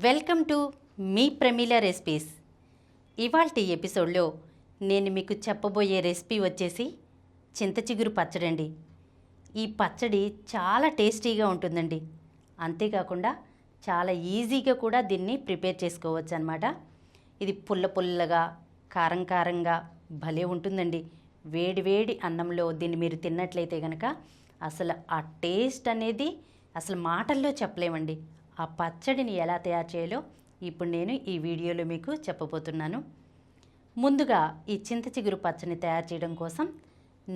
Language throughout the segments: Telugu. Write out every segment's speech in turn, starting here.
Welcome to me Pramila recipes. ఇవాల్టి ఎపిసోడ్లో నేను మీకు చెప్పబోయే రెసిపీ వచ్చేసి చింత చిగురు పచ్చడి అండి. ఈ పచ్చడి చాలా టేస్టీగా ఉంటుందండి. అంతేకాకుండా చాలా ఈజీగా కూడా దీన్ని ప్రిపేర్ చేసుకోవచ్చు అన్నమాట. ఇది పుల్ల పుల్లగా కారం కారంగా భలే ఉంటుందండి. వేడి వేడి అన్నంలో దీన్ని మీరు తిన్నట్లయితే కనుక అసలు ఆ టేస్ట్ అనేది అసలు మాటల్లో చెప్పలేమండి. ఆ పచ్చడిని ఎలా తయారు చేయాలో ఇప్పుడు నేను ఈ వీడియోలో మీకు చెప్పబోతున్నాను. ముందుగా ఈ చింత చిగురు పచ్చడిని తయారు చేయడం కోసం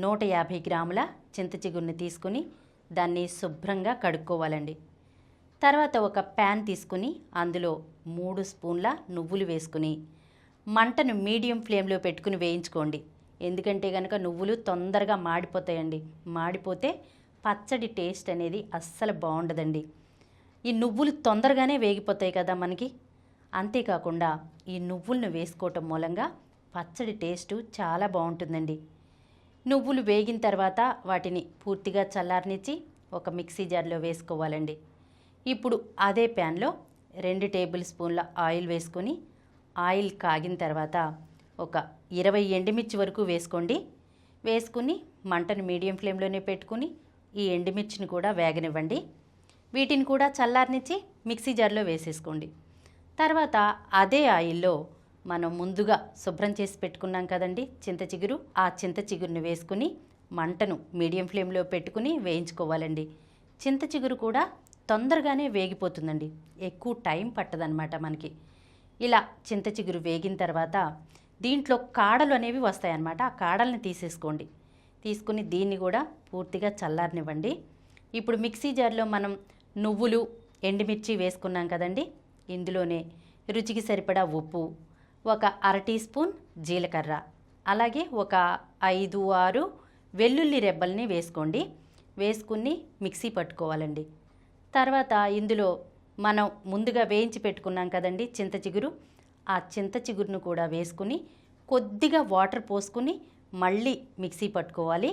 150 గ్రాముల చింత చిగురుని తీసుకుని దాన్ని శుభ్రంగా కడుక్కోవాలండి. తర్వాత ఒక ప్యాన్ తీసుకుని అందులో 3 స్పూన్ల నువ్వులు వేసుకుని మంటను మీడియం ఫ్లేమ్లో పెట్టుకుని వేయించుకోండి. ఎందుకంటే కనుక నువ్వులు తొందరగా మాడిపోతాయండి. మాడిపోతే పచ్చడి టేస్ట్ అనేది అస్సలు బాగుండదండి. ఈ నువ్వులు తొందరగానే వేగిపోతాయి కదా మనకి. అంతేకాకుండా ఈ నువ్వులను వేసుకోవటం మూలంగా పచ్చడి టేస్టు చాలా బాగుంటుందండి. నువ్వులు వేగిన తర్వాత వాటిని పూర్తిగా చల్లారనిచ్చి ఒక మిక్సీ జార్లో వేసుకోవాలండి. ఇప్పుడు అదే ప్యాన్లో 2 టేబుల్ స్పూన్ల ఆయిల్ వేసుకొని ఆయిల్ కాగిన తర్వాత ఒక 20 ఎండుమిర్చి వరకు వేసుకోండి. వేసుకుని మంటను మీడియం ఫ్లేమ్లోనే పెట్టుకుని ఈ ఎండుమిర్చిని కూడా వేగనివ్వండి. వీటిని కూడా చల్లారనిచ్చి మిక్సీ జార్లో వేసేసుకోండి. తర్వాత అదే ఆయిల్లో మనం ముందుగా శుభ్రం చేసి పెట్టుకున్నాం కదండి చింత చిగురు. ఆ చింత చిగురుని వేసుకుని మంటను మీడియం ఫ్లేమ్లో పెట్టుకుని వేయించుకోవాలండి. చింత చిగురు కూడా తొందరగానే వేగిపోతుందండి. ఎక్కువ టైం పట్టదనమాట మనకి. ఇలా చింత చిగురు వేగిన తర్వాత దీంట్లో కాడలు అనేవి వస్తాయన్నమాట. ఆ కాడల్ని తీసేసుకోండి. తీసుకుని దీన్ని కూడా పూర్తిగా చల్లారనివ్వండి. ఇప్పుడు మిక్సీ జార్లో మనం నువ్వులు ఎండుమిర్చి వేసుకున్నాం కదండి. ఇందులోనే రుచికి సరిపడా ఉప్పు, ఒక 1/2 టీ స్పూన్ జీలకర్ర, అలాగే ఒక 5-6 వెల్లుల్లి రెబ్బల్ని వేసుకోండి. వేసుకుని మిక్సీ పట్టుకోవాలండి. తర్వాత ఇందులో మనం ముందుగా వేయించి పెట్టుకున్నాం కదండి చింత చిగురు. ఆ చింత చిగురును కూడా వేసుకుని కొద్దిగా వాటర్ పోసుకుని మళ్ళీ మిక్సీ పట్టుకోవాలి.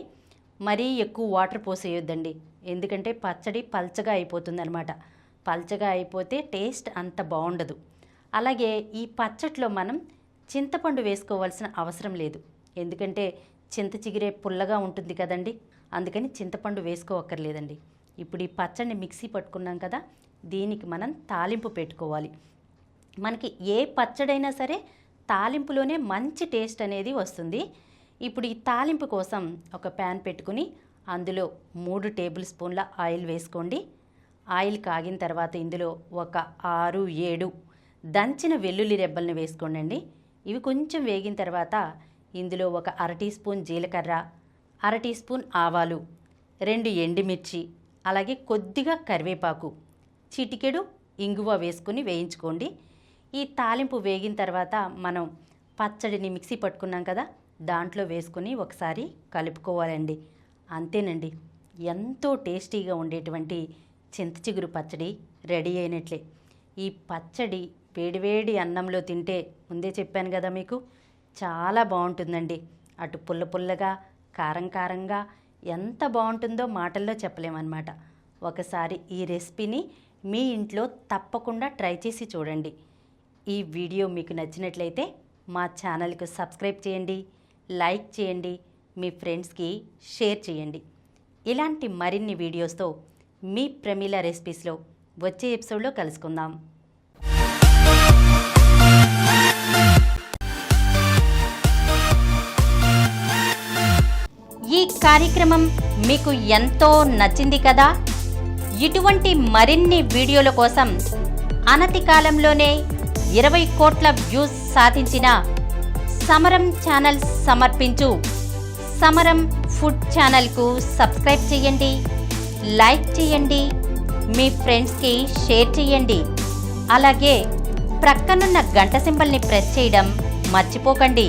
మరీ ఎక్కువ వాటర్ పోసేయొద్దండి. ఎందుకంటే పచ్చడి పల్చగా అయిపోతుంది అనమాట. పల్చగా అయిపోతే టేస్ట్ అంత బాగుండదు. అలాగే ఈ పచ్చడిలో మనం చింతపండు వేసుకోవాల్సిన అవసరం లేదు. ఎందుకంటే చింత చిగురే పుల్లగా ఉంటుంది కదండి. అందుకని చింతపండు వేసుకోవక్కర్లేదండి. ఇప్పుడు ఈ పచ్చడిని మిక్సీ పట్టుకున్నాం కదా, దీనికి మనం తాలింపు పెట్టుకోవాలి. మనకి ఏ పచ్చడైనా సరే తాలింపులోనే మంచి టేస్ట్ అనేది వస్తుంది. ఇప్పుడు ఈ తాలింపు కోసం ఒక ప్యాన్ పెట్టుకుని అందులో 3 టేబుల్ స్పూన్ల ఆయిల్ వేసుకోండి. ఆయిల్ కాగిన తర్వాత ఇందులో ఒక 6-7 దంచిన వెల్లుల్లి రెబ్బల్ని వేసుకోండి. ఇవి కొంచెం వేగిన తర్వాత ఇందులో ఒక 1/2 టీ స్పూన్ జీలకర్ర, 1/2 టీ స్పూన్ ఆవాలు, 2 ఎండుమిర్చి, అలాగే కొద్దిగా కరివేపాకు, చిటికెడు ఇంగువ వేసుకుని వేయించుకోండి. ఈ తాలింపు వేగిన తర్వాత మనం పచ్చడిని మిక్సీ పట్టుకున్నాం కదా, దాంట్లో వేసుకుని ఒకసారి కలుపుకోవాలండి. అంతేనండి, ఎంతో టేస్టీగా ఉండేటువంటి చింత చిగురు పచ్చడి రెడీ అయినట్లే. ఈ పచ్చడి వేడివేడి అన్నంలో తింటే ముందే చెప్పాను కదా మీకు, చాలా బాగుంటుందండి. అటు పుల్ల పుల్లగా కారం కారంగా ఎంత బాగుంటుందో మాటల్లో చెప్పలేమన్నమాట. ఒకసారి ఈ రెసిపీని మీ ఇంట్లో తప్పకుండా ట్రై చేసి చూడండి. ఈ వీడియో మీకు నచ్చినట్లయితే మా ఛానల్కు సబ్స్క్రైబ్ చేయండి, లైక్ చేయండి, మీ ఫ్రెండ్స్కి షేర్ చేయండి. ఇలాంటి మరిన్ని వీడియోస్తో మీ ప్రమీల రెసిపీస్లో వచ్చే ఎపిసోడ్లో కలుసుకుందాం. ఈ కార్యక్రమం మీకు ఎంతో నచ్చింది కదా. ఇటువంటి మరిన్ని వీడియోల కోసం అనతి కాలంలోనే 20 కోట్ల వ్యూస్ సాధించిన సమరం ఛానల్ సమర్పించు సమరం ఫుడ్ ఛానల్కు సబ్స్క్రైబ్ చేయండి, లైక్ చేయండి, మీ ఫ్రెండ్స్కి షేర్ చేయండి. అలాగే ప్రక్కనున్న గంట సింబల్ని ప్రెస్ చేయడం మర్చిపోకండి.